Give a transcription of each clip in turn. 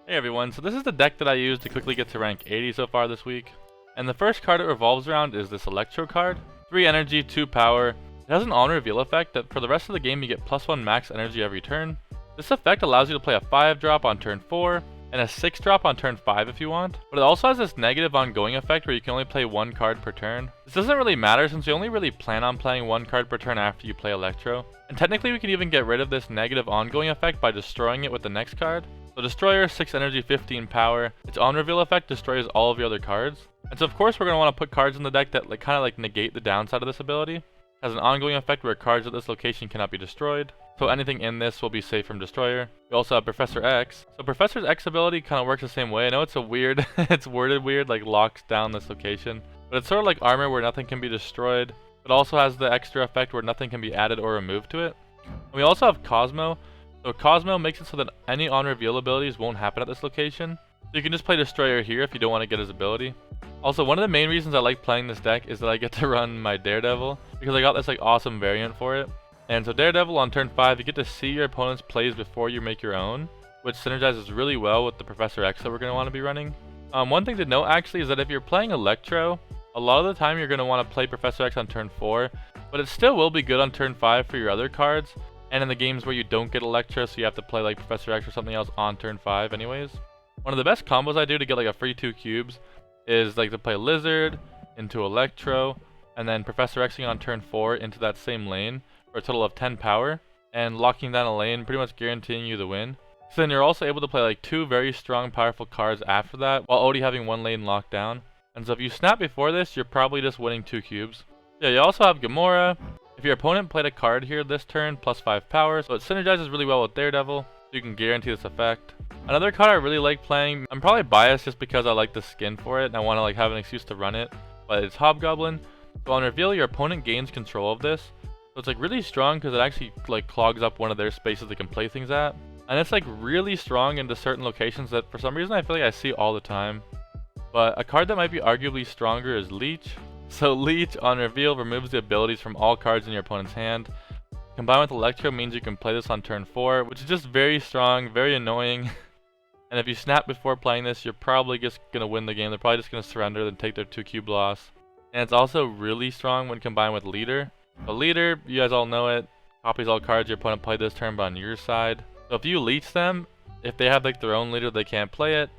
Hey everyone, so this is the deck that I used to quickly get to rank 80 so far this week. And the first card it revolves around is this Electro card. 3 energy, 2 power. It has an on reveal effect that for the rest of the game you get +1 max energy every turn. This effect allows you to play a 5 drop on turn 4 and a 6 drop on turn 5 if you want. But it also has this negative ongoing effect where you can only play 1 card per turn. This doesn't really matter since you only really plan on playing 1 card per turn after you play Electro. And technically we can even get rid of this negative ongoing effect by destroying it with the next card. So Destroyer, 6 energy, 15 power. Its on reveal effect destroys all of your other cards. And so of course we're going to want to put cards in the deck that kind of negate the downside of this ability. It has an ongoing effect where cards at this location cannot be destroyed. So anything in this will be safe from Destroyer. We also have Professor X. So Professor X ability kind of works the same way. I know it's a weird, it's worded weird, like locks down this location. But it's sort of like armor where nothing can be destroyed. But also has the extra effect where nothing can be added or removed to it. And we also have Cosmo. So Cosmo makes it so that any on-reveal abilities won't happen at this location. So you can just play Destroyer here if you don't want to get his ability. Also, one of the main reasons I like playing this deck is that I get to run my Daredevil, because I got this awesome variant for it. And so Daredevil on turn 5, you get to see your opponent's plays before you make your own, which synergizes really well with the Professor X that we're going to want to be running. One thing to note actually is that if you're playing Electro, a lot of the time you're going to want to play Professor X on turn 4, but it still will be good on turn 5 for your other cards. And in the games where you don't get Electro, so you have to play like Professor X or something else on turn 5 anyways. One of the best combos I do to get a free 2 cubes is to play Lizard into Electro, and then Professor Xing on turn 4 into that same lane for a total of 10 power, and locking down a lane, pretty much guaranteeing you the win. So then you're also able to play 2 very strong powerful cards after that, while already having 1 lane locked down. And so if you snap before this, you're probably just winning 2 cubes. Yeah, you also have Gamora. If your opponent played a card here this turn, +5 power, so it synergizes really well with Daredevil, so you can guarantee this effect. Another card I really like playing, I'm probably biased just because I like the skin for it and I want to have an excuse to run it, but it's Hobgoblin. So on reveal, your opponent gains control of this. So it's really strong because it actually clogs up one of their spaces they can play things at. And it's really strong into certain locations that for some reason I feel like I see all the time. But a card that might be arguably stronger is Leech. So Leech on reveal removes the abilities from all cards in your opponent's hand. Combined with Electro means you can play this on turn 4, which is just very strong, very annoying. And if you snap before playing this, you're probably just going to win the game. They're probably just going to surrender and take their 2 cube loss. And it's also really strong when combined with Leader. So Leader, you guys all know it, copies all cards your opponent played this turn but on your side. So if you leech them, if they have their own leader, they can't play it.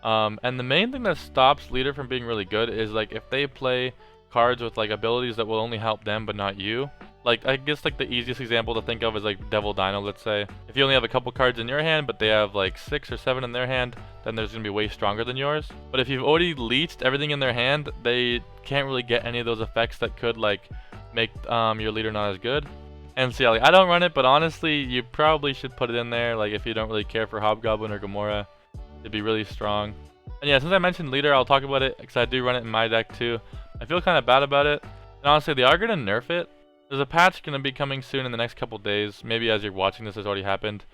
And the main thing that stops Leader from being really good is if they play cards with abilities that will only help them but not you. I guess the easiest example to think of is Devil Dino, let's say. If you only have a couple cards in your hand but they have 6 or 7 in their hand, then there's going to be way stronger than yours. But if you've already leached everything in their hand, they can't really get any of those effects that could make your leader not as good. And so yeah, I don't run it, but honestly you probably should put it in there if you don't really care for Hobgoblin or Gamora. It'd be really strong. And yeah, since I mentioned Leader, I'll talk about it because I do run it in my deck too. I feel kind of bad about it. And honestly, they are going to nerf it. There's a patch going to be coming soon in the next couple days. Maybe as you're watching this, it's already happened.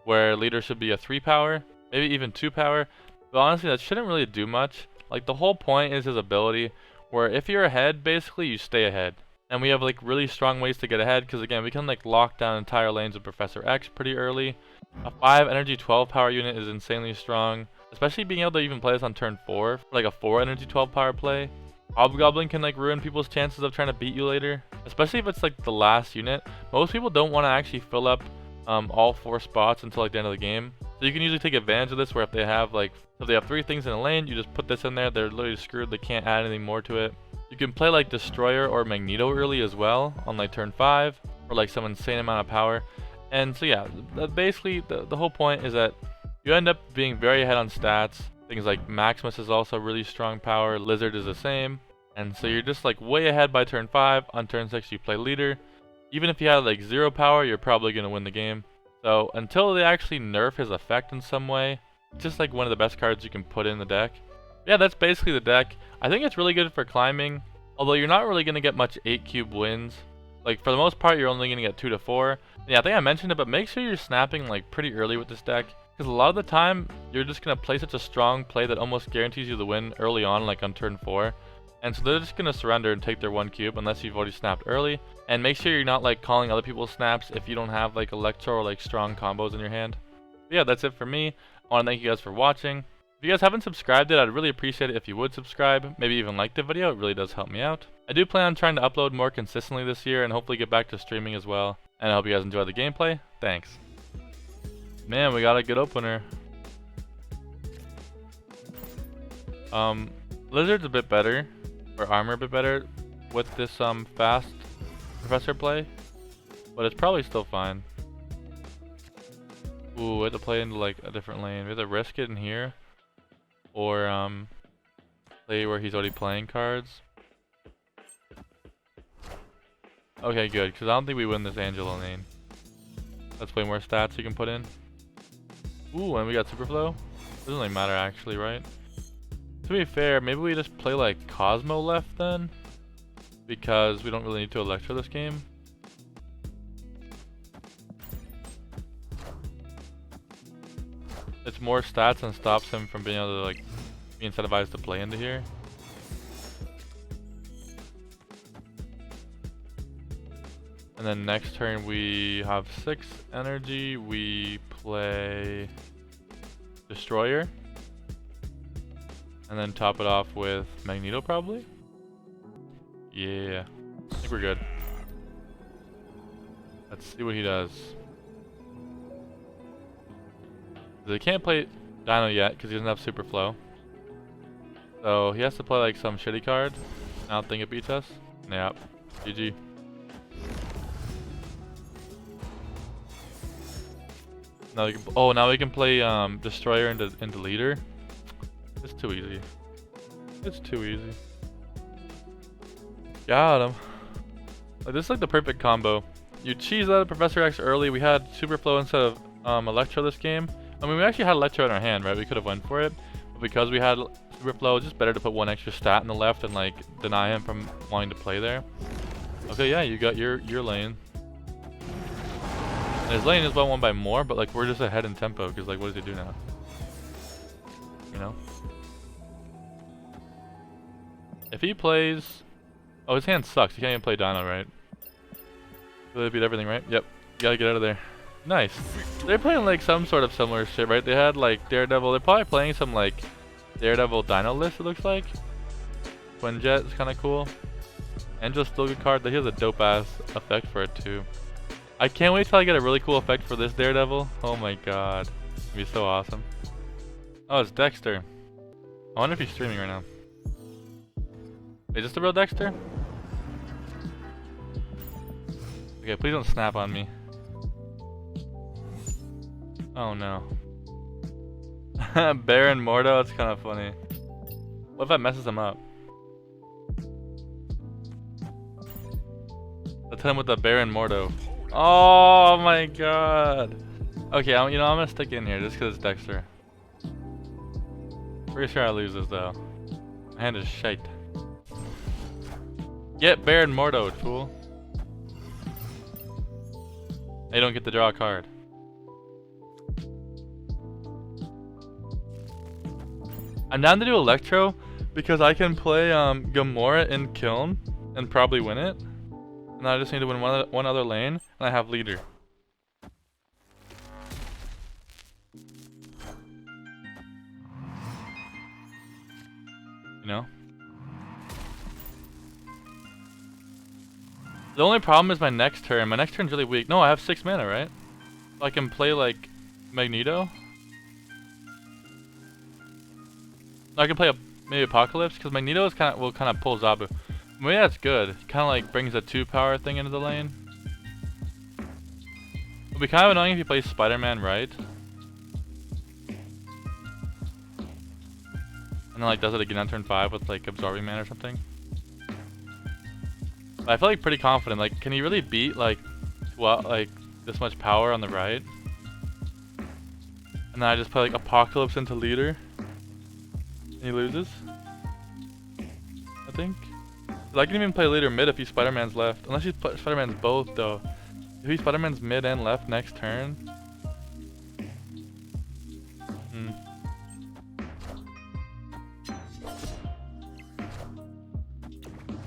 Where Leader should be a 3 power, maybe even 2 power. But honestly, that shouldn't really do much. The whole point is his ability, where if you're ahead, basically you stay ahead. And we have really strong ways to get ahead, because again, we can lock down entire lanes with Professor X pretty early. A 5 energy 12 power unit is insanely strong. Especially being able to even play this on turn 4 for a 4 energy 12 power play. Hobgoblin can ruin people's chances of trying to beat you later, especially if it's the last unit. Most people don't want to actually fill up all 4 spots until the end of the game. So you can usually take advantage of this, where if they have if they have 3 things in a lane, you just put this in there. They're literally screwed. They can't add anything more to it. You can play Destroyer or Magneto early as well on turn 5 for some insane amount of power. And so yeah, basically the whole point is that you end up being very ahead on stats. Things like Maximus is also really strong power, Lizard is the same. And so you're just way ahead by turn 5. On turn 6 you play Leader. Even if you had 0 power, you're probably going to win the game. So until they actually nerf his effect in some way, it's just one of the best cards you can put in the deck. Yeah, that's basically the deck. I think it's really good for climbing, although you're not really going to get much 8 cube wins. For the most part, you're only going to get 2 to 4. Yeah, I think I mentioned it, but make sure you're snapping pretty early with this deck. Because a lot of the time, you're just going to play such a strong play that almost guarantees you the win early on, on turn 4. And so they're just going to surrender and take their 1 cube unless you've already snapped early. And make sure you're not calling other people's snaps if you don't have Electro or strong combos in your hand. But yeah, that's it for me. I want to thank you guys for watching. If you guys haven't subscribed yet, I'd really appreciate it if you would subscribe, maybe even like the video. It really does help me out. I do plan on trying to upload more consistently this year and hopefully get back to streaming as well. And I hope you guys enjoy the gameplay. Thanks. Man, we got a good opener. Lizard's a bit better, or armor a bit better with this fast professor play, but it's probably still fine. Ooh, we have to play into like a different lane. We have to risk it in here, or play where he's already playing cards. Okay, good, because I don't think we win this Angela lane. Let's play more stats you can put in. Ooh, and we got super flow. Doesn't really matter actually, right? To be fair, maybe we just play like Cosmo left then, because we don't really need to Electro this game. It's more stats and stops him from being able to like be incentivized to play into here. And then next turn we have 6 energy, we play Destroyer. And then top it off with Magneto probably? Yeah, I think we're good. Let's see what he does. He can't play Dino yet because he doesn't have super flow. So he has to play like some shitty card. I don't think it beats us. Yep, GG. Now we can, oh, now we can play Destroyer into leader. It's too easy. It's too easy. Got him. Like, this is like the perfect combo. You cheese out of Professor X early. We had super flow instead of Electro this game. I mean, we actually had Electro in our hand, right? We could have went for it, but because we had super flow, it's just better to put one extra stat in the left and like deny him from wanting to play there. Okay, yeah, you got your lane. And his lane is won by more, but like we're just ahead in tempo because like what does he do now? You know? If he plays, oh, his hand sucks. He can't even play Dino, right? They beat everything, right? Yep. You gotta get out of there. Nice. They're playing like some sort of similar shit, right? They had like Daredevil. They're probably playing some like Daredevil Dino list, it looks like. Twin Jet is kind of cool. Angel's still a good card. He has a dope ass effect for it too. I can't wait till I get a really cool effect for this Daredevil. Oh my god. It'd be so awesome. Oh, it's Dexter. I wonder if he's streaming right now. Is this the real Dexter? Okay, please don't snap on me. Oh no. Baron Mordo, that's kind of funny. What if that messes him up? Let's hit him with the Baron Mordo. Oh my god. Okay, you know, I'm gonna stick in here just because it's Dexter. Pretty sure I lose this though. My hand is shite. Get Baron Mordo, fool. You don't get to draw a card. I'm down to do Electro because I can play Gamora in Kiln and probably win it. And I just need to win one other lane and I have leader. You know? The only problem is my next turn. My next turn's really weak. No, I have 6 mana, right? So I can play like Magneto. I can play maybe Apocalypse because Magneto is will kind of pull Zabu. Maybe that's good. Kind of like brings a 2-power thing into the lane. It'll be kind of annoying if you play Spider-Man right, and then like does it again on turn 5 with like Absorbing Man or something. But I feel like pretty confident. Like, can he really beat like this much power on the right? And then I just play like Apocalypse into leader. And he loses. I think. I can even play leader mid if he's Spider-Man's left. Unless he's Spider-Man's both though. If he's Spider-Man's mid and left next turn.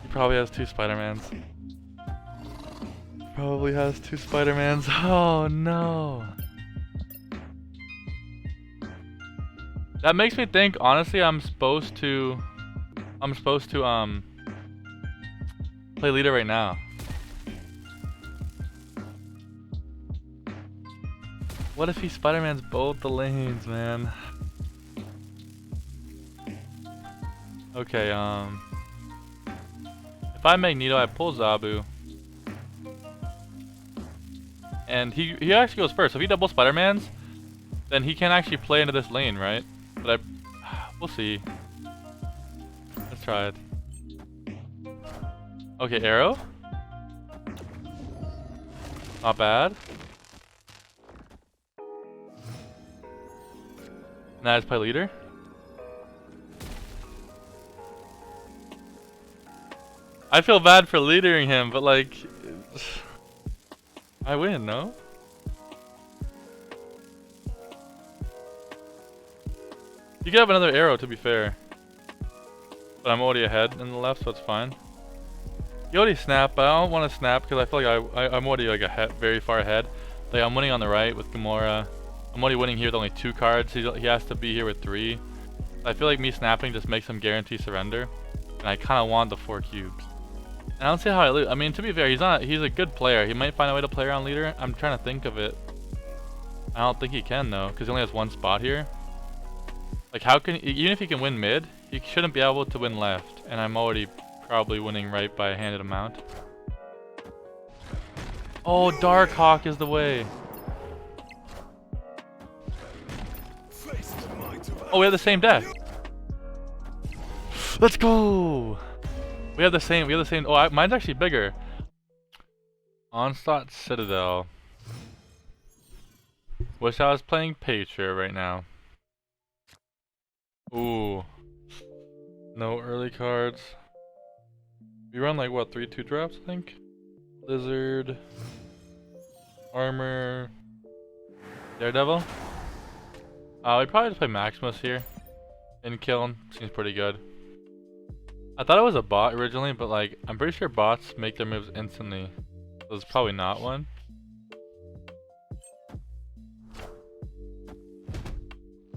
He probably has 2 Spider-Mans. Probably has 2 Spider-Mans. Oh no. That makes me think, honestly, I'm supposed to play leader right now. What if he Spider-Man's both the lanes, man? Okay, if I Magneto, I pull Zabu. And he actually goes first. So if he double Spider-Mans, then he can actually play into this lane, right? But we'll see. Let's try it. Okay, arrow. Not bad. Now I just play leader. I feel bad for leadering him, but like, I win, no? You could have another arrow, to be fair. But I'm already ahead in the left, so it's fine. You already snap, but I don't want to snap because I feel like I'm already like very far ahead. Like I'm winning on the right with Gamora. I'm already winning here with only 2 cards. He has to be here with 3. I feel like me snapping just makes him guarantee surrender. And I kind of want the 4 cubes. And I don't see how I lose. I mean, to be fair, he's a good player. He might find a way to play around leader. I'm trying to think of it. I don't think he can though, because he only has 1 spot here. Like how can, even if he can win mid, he shouldn't be able to win left. And I'm already probably winning right by a handed amount. Oh, Darkhawk is the way. Oh, we have the same deck. Let's go. We have the same. Oh, mine's actually bigger. Onslaught Citadel. Wish I was playing Patriot right now. Ooh. No early cards. We run like what, 3 2-drops, I think? Lizard. Armor. Daredevil. We probably just play Maximus here. And kill him. Seems pretty good. I thought it was a bot originally, but like, I'm pretty sure bots make their moves instantly. So it's probably not one.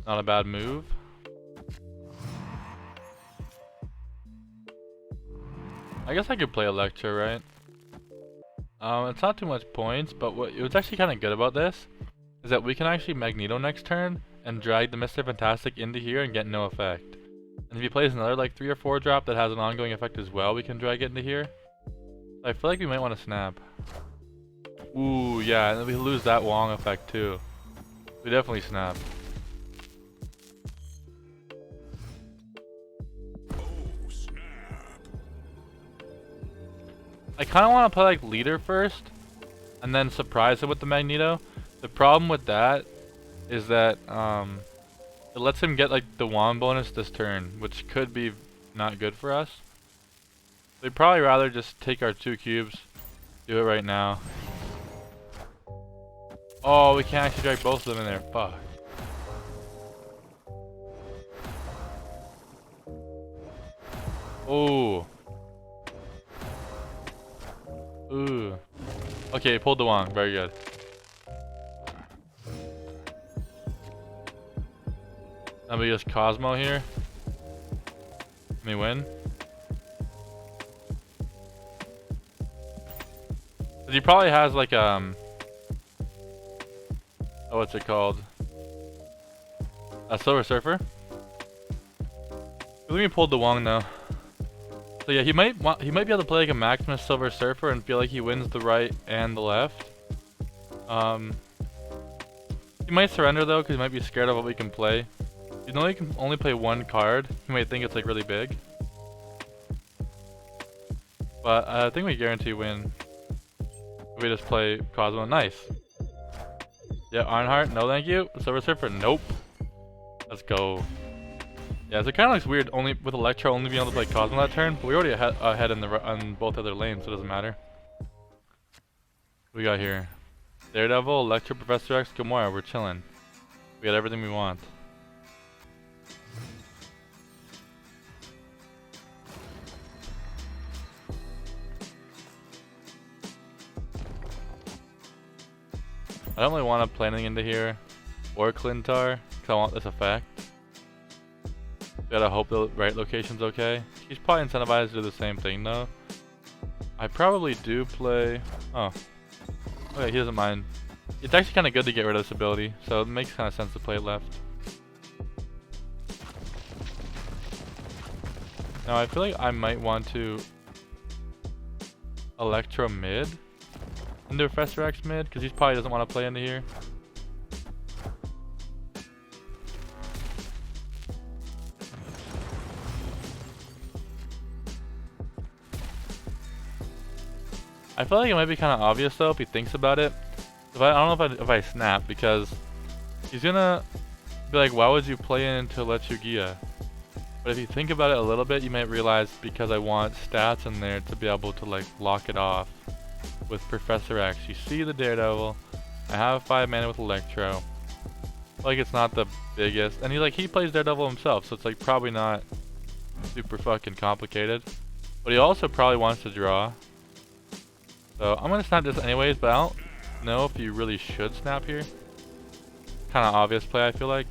Not a bad move. I guess I could play Electro, right? It's not too much points, but what's actually kind of good about this is that we can actually Magneto next turn and drag the Mr. Fantastic into here and get no effect. And if he plays another like 3 or 4 drop that has an ongoing effect as well, we can drag it into here. So I feel like we might want to snap. Ooh, yeah, and then we lose that Wong effect too. We definitely snap. I kind of want to play like leader first, and then surprise him with the Magneto. The problem with that is that it lets him get like the wand bonus this turn, which could be not good for us. We'd probably rather just take our 2 cubes, do it right now. Oh, we can't actually drag both of them in there. Fuck. Oh. Ooh. Okay, pulled the wand. Very good. Now we just Cosmo here. Let me win. He probably has like oh, what's it called? A Silver Surfer. Let me pull the Wong though. So yeah, he might be able to play like a Maximus Silver Surfer and feel like he wins the right and the left. He might surrender though, because he might be scared of what we can play. You know, he can only play 1 card. He might think it's like really big. But I think we guarantee win. We just play Cosmo. Nice. Yeah, Ironheart. No, thank you. Silver Surfer. Nope. Let's go. Yeah, so it kind of looks weird only with Electro only being able to play Cosmo that turn, but we're already ahead on both other lanes, so it doesn't matter. What we got here? Daredevil, Electro, Professor X, Gamora. We're chilling. We got everything we want. I don't really want to play anything into here or Clintar because I want this effect. Gotta hope the right location's okay. He's probably incentivized to do the same thing though. I probably do play... Oh. Okay, he doesn't mind. It's actually kind of good to get rid of this ability, so it makes kind of sense to play it left. Now I feel like I might want to Electro mid into Professor X mid, because he probably doesn't want to play into here. I feel like it might be kind of obvious though if he thinks about it. I don't know if I snap, because he's gonna be like, why would you play into Lechugia? But if you think about it a little bit, you might realize because I want stats in there to be able to like lock it off with Professor X. You see the Daredevil. I have 5 mana with Electro. Like it's not the biggest, and he plays Daredevil himself, so it's like probably not super fucking complicated. But he also probably wants to draw. So I'm gonna snap this anyways, but I don't know if you really should snap here. Kind of obvious play, I feel like.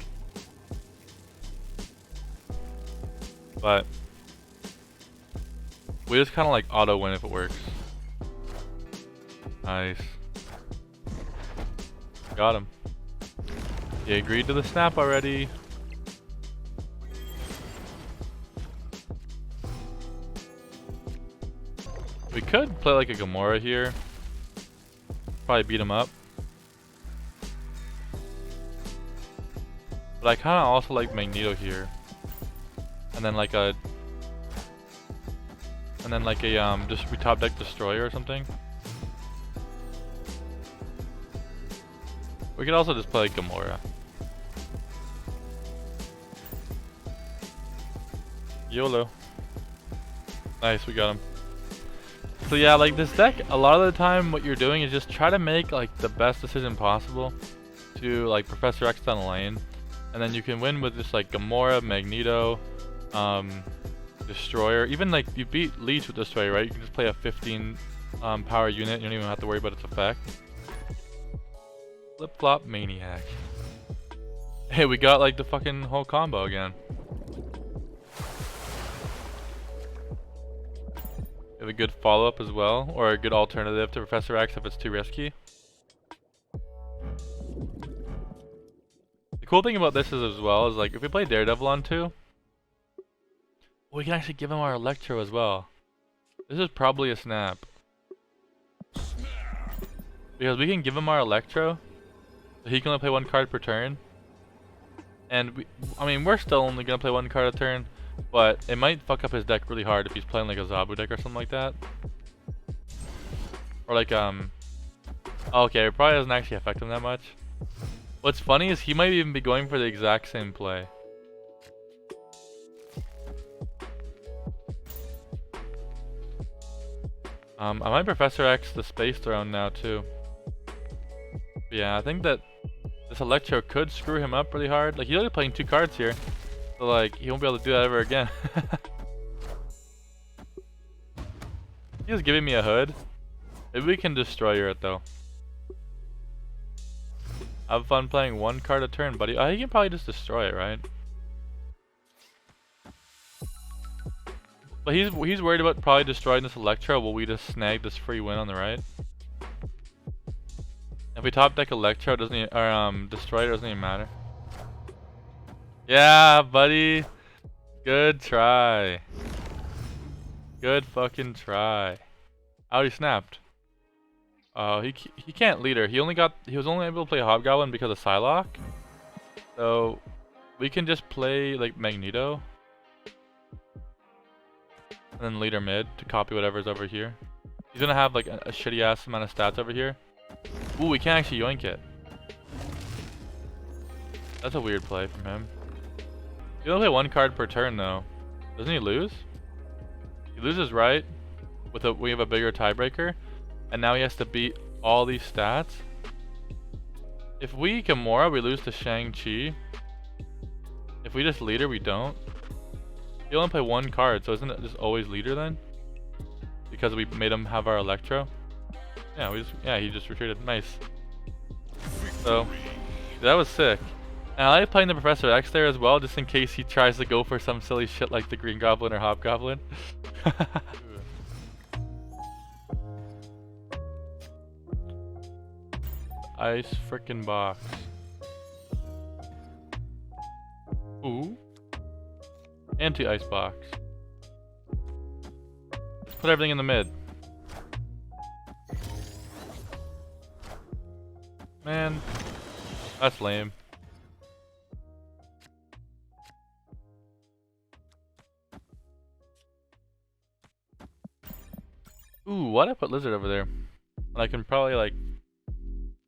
But we just kind of like auto win if it works. Nice. Got him. He agreed to the snap already. We could play like a Gamora here. Probably beat him up. But I kind of also like Magneto here. And then like a just we top deck Destroyer or something. We could also just play like Gamora. YOLO. Nice, we got him. So yeah, like this deck, a lot of the time what you're doing is just try to make like the best decision possible to like Professor X down the lane. And then you can win with just like Gamora, Magneto, Destroyer. Even like you beat Leech with Destroyer, right? You can just play a 15 power unit. You don't even have to worry about its effect. Flip flop maniac. Hey, we got like the fucking whole combo again. We have a good follow up as well, or a good alternative to Professor X if it's too risky. The cool thing about this is as well is like if we play Daredevil on 2, we can actually give him our Electro as well. This is probably a snap. Because we can give him our Electro, so he can only play 1 card per turn. And I mean, we're still only gonna play 1 card a turn, but it might fuck up his deck really hard if he's playing like a Zabu deck or something like that. Or like okay, it probably doesn't actually affect him that much. What's funny is he might even be going for the exact same play. I might Professor X the Space Throne now too. But yeah, I think that this Electro could screw him up really hard. Like he's only playing 2 cards here, so like he won't be able to do that ever again. He's giving me a hood. Maybe we can Destroyer it though. Have fun playing 1 card a turn, buddy. Oh, he can probably just destroy it, right? But he's worried about probably destroying this Electro. Will we just snag this free win on the right? If we top deck Electro, doesn't even, or Destroyer doesn't even matter. Yeah, buddy. Good try. Good fucking try. Oh, he snapped. Oh, he can't leader. He was only able to play Hobgoblin because of Psylocke. So we can just play like Magneto. And then leader mid to copy whatever's over here. He's gonna have like a shitty ass amount of stats over here. Ooh, we can't actually yoink it. That's a weird play from him. He only play 1 card per turn though. Doesn't he lose? He loses, right? We have a bigger tiebreaker. And now he has to beat all these stats. If we Gamora, we lose to Shang-Chi. If we just leader, we don't. He only play 1 card, so isn't it just always leader then? Because we made him have our Electro. Yeah, he just retreated. Nice. So that was sick. And I like playing the Professor X there as well, just in case he tries to go for some silly shit like the Green Goblin or Hobgoblin. Ice frickin' box. Ooh. Anti-ice box. Let's put everything in the mid. Man, that's lame. Ooh, why'd I put lizard over there? I can probably like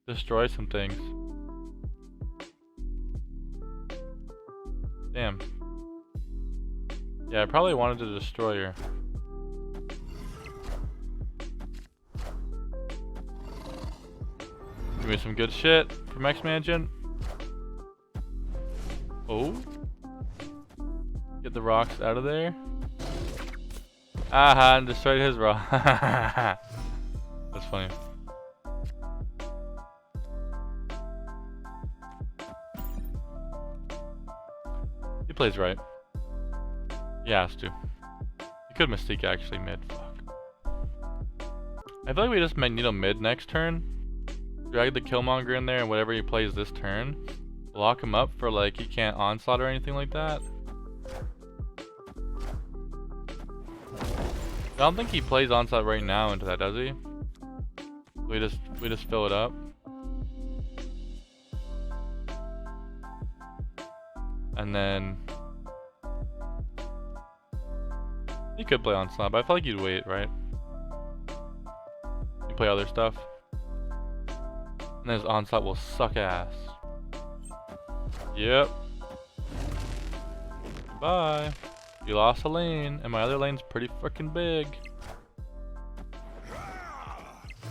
destroy some things. Damn. Yeah, I probably wanted to destroy her. Give me some good shit from X-Mansion. Oh. Get the rocks out of there. Aha, and destroyed his rock. That's funny. He plays right. He has to. He could Mystique actually mid. Fuck. I feel like we just Magneto mid next turn. Drag the Killmonger in there, and whatever he plays this turn, lock him up for like he can't onslaught or anything like that. I don't think he plays onslaught right now into that, does he? We just fill it up. And then he could play onslaught, but I feel like he'd wait, right? You play other stuff. And his onslaught will suck ass. Yep. Bye. You lost a lane, and my other lane's pretty freaking big.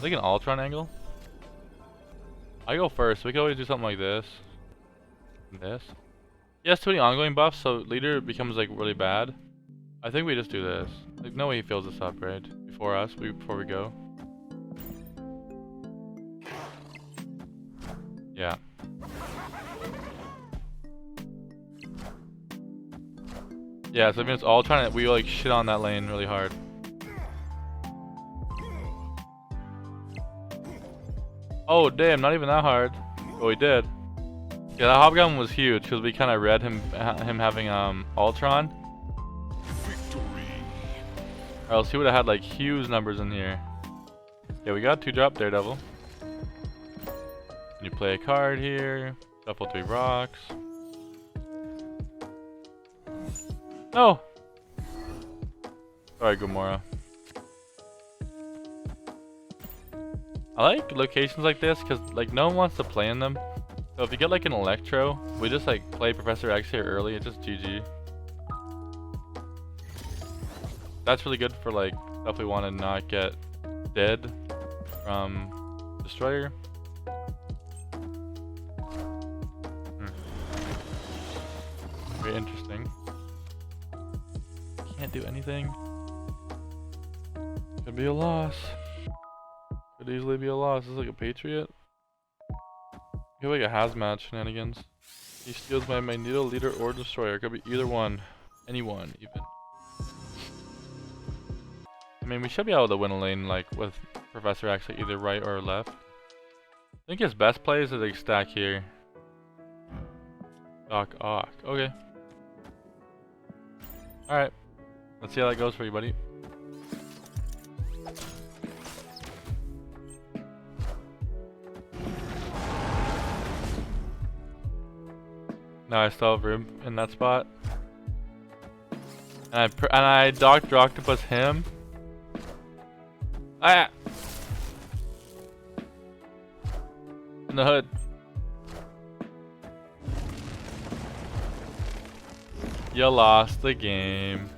Like an Ultron angle? I go first. We could always do something like this. And this. He has too many ongoing buffs, so leader becomes like really bad. I think we just do this. Like no way he fills this up, right? Before us, before we go. Yeah. Yeah, so I mean it's all trying to we like shit on that lane really hard. Oh damn, not even that hard. Oh, we did. Yeah, that Hobgoblin was huge because we kind of read him having Ultron. Or else he would have had like huge numbers in here. Yeah, we got 2-drop Daredevil. And you play a card here. Shuffle 3 rocks. No! Sorry, Gamora. I like locations like this because like no one wants to play in them. So if you get like an Electro, we just like play Professor X here early. It's just GG. That's really good for like stuff we want to not get dead from Destroyer. Very interesting. Can't do anything. Could be a loss. Could easily be a loss. This is like a Patriot. Could be like a hazmat shenanigans. He steals my Magneto, leader, or destroyer. Could be either one. Anyone, even. I mean, we should be able to win a lane like with Professor X, like either right or left. I think his best plays is like stack here. Doc Ock. Okay. Alright. Let's see how that goes for you, buddy. Now I still have room in that spot. And I docked Octopus him. Ah! In the hood. You lost the game.